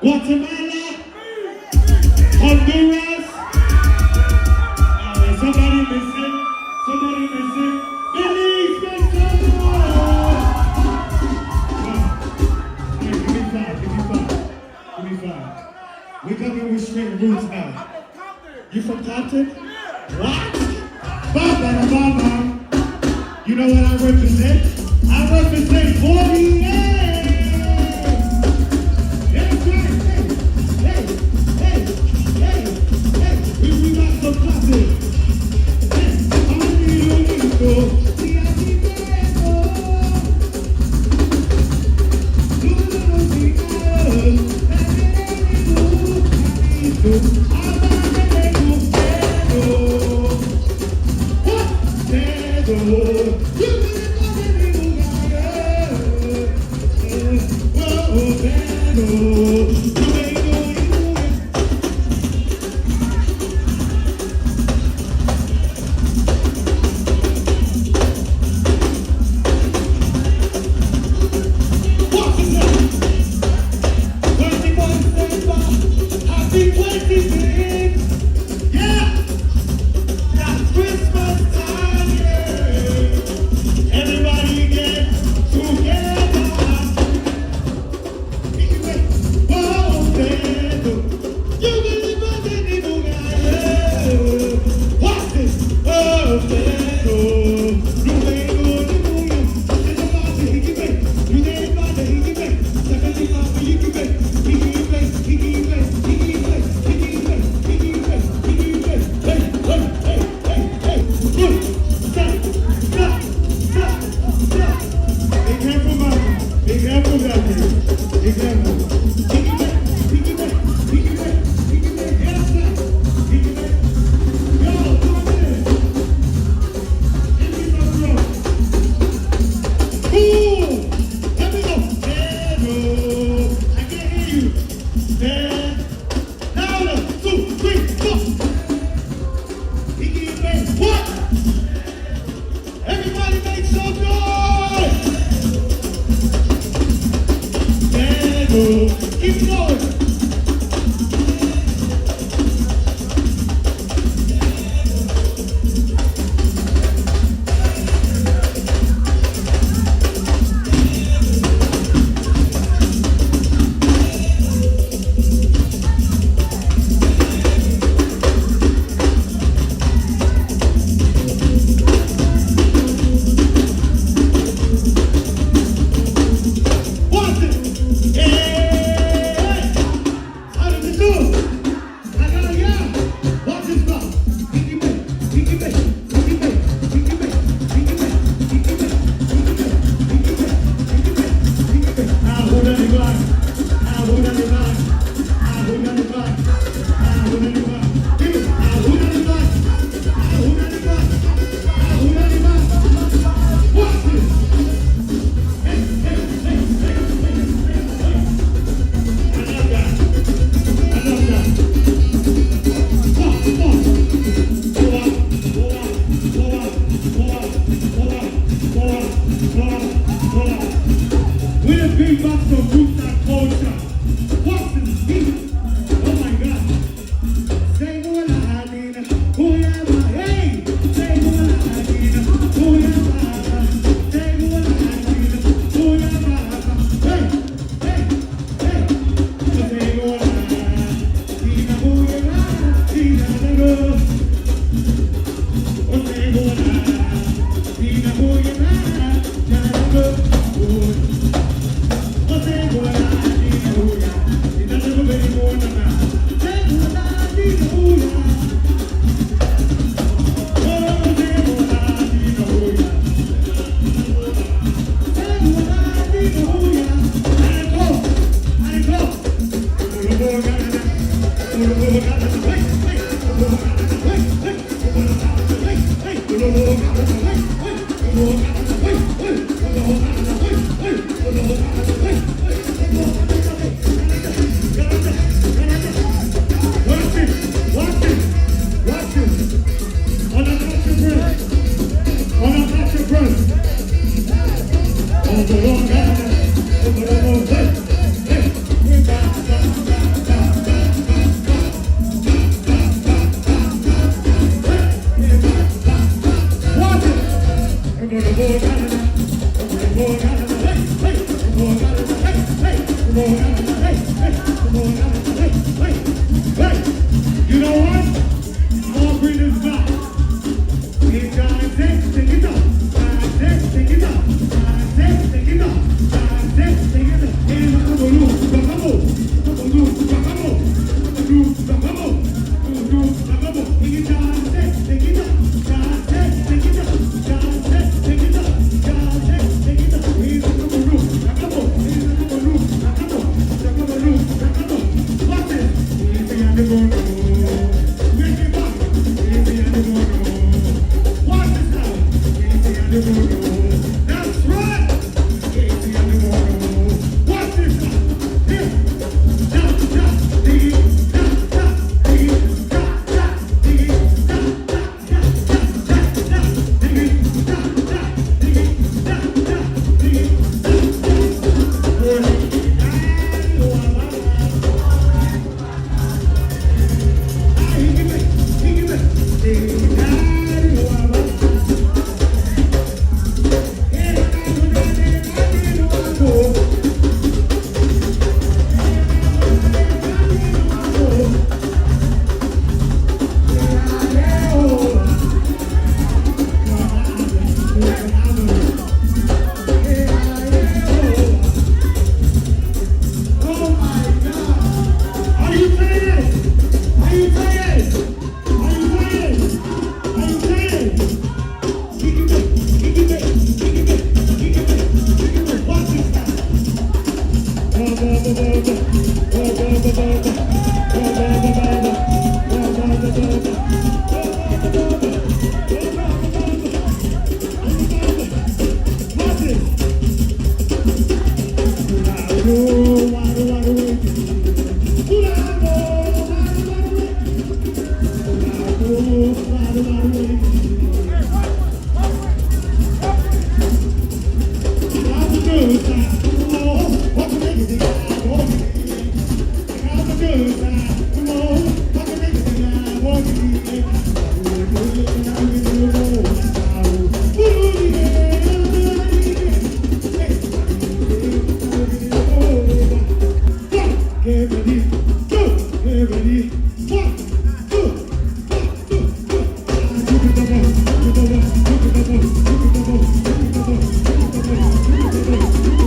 Guatemala. Honduras. Somebody missing. Somebody missing. Belize, make some noise. Hey, give me five. Give me five. Give me five. We coming with straight roots now. You from Compton? What? Ba-ba-ba-ba. You know what I represent? I represent 48. That's right. Hey, hey, hey, hey. We got some Compton. Hey, I'm a little ready? 1, 2, 1, 2, 1. Look at the ball, look at the ball, look at the ball, look at the ball, look at the ball, look at the ball, look at the ball, look at the ball.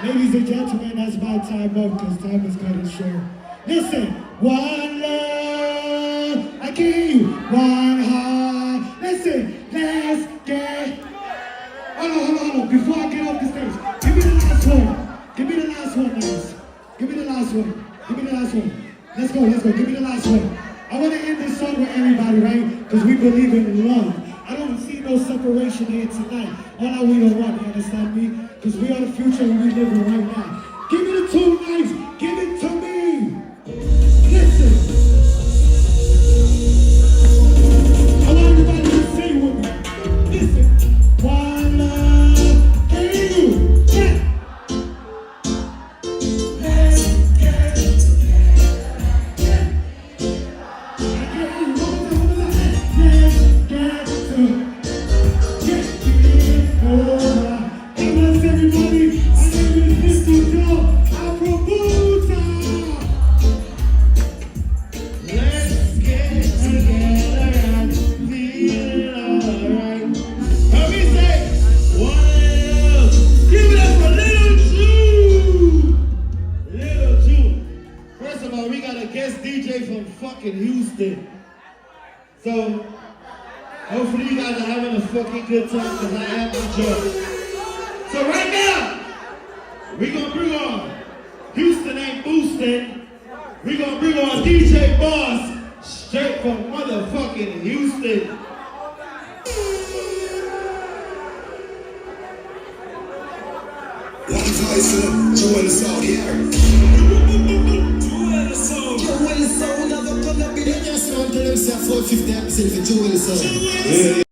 Ladies and gentlemen, that's my time up because time is cutting short. Listen, one love, I give you one heart. Listen, let's get. Hold on. Before I get off the stage, give me the last one. Give me the last one, guys. Give me the last one. Let's go. Give me the last one. I want to end this song with everybody, right? Because we believe in love. I don't see no separation here tonight. All we don't want, you understand me? Because we are the future and we live in right now. Give me the 2 nights. Give it to me. Listen. I want everybody to sing with me. Listen. One love, can you? Yeah. Let's get Houston. So, hopefully you guys are having a fucking good time because I am enjoying. So right now, we're going to bring on Houston ain't boosting. We're going to bring on DJ Boss. Straight from motherfucking Houston. One voice, Joel Sound here. Joel Sound never gonna be the next one. Tell himself 450 episode for Joel Sound.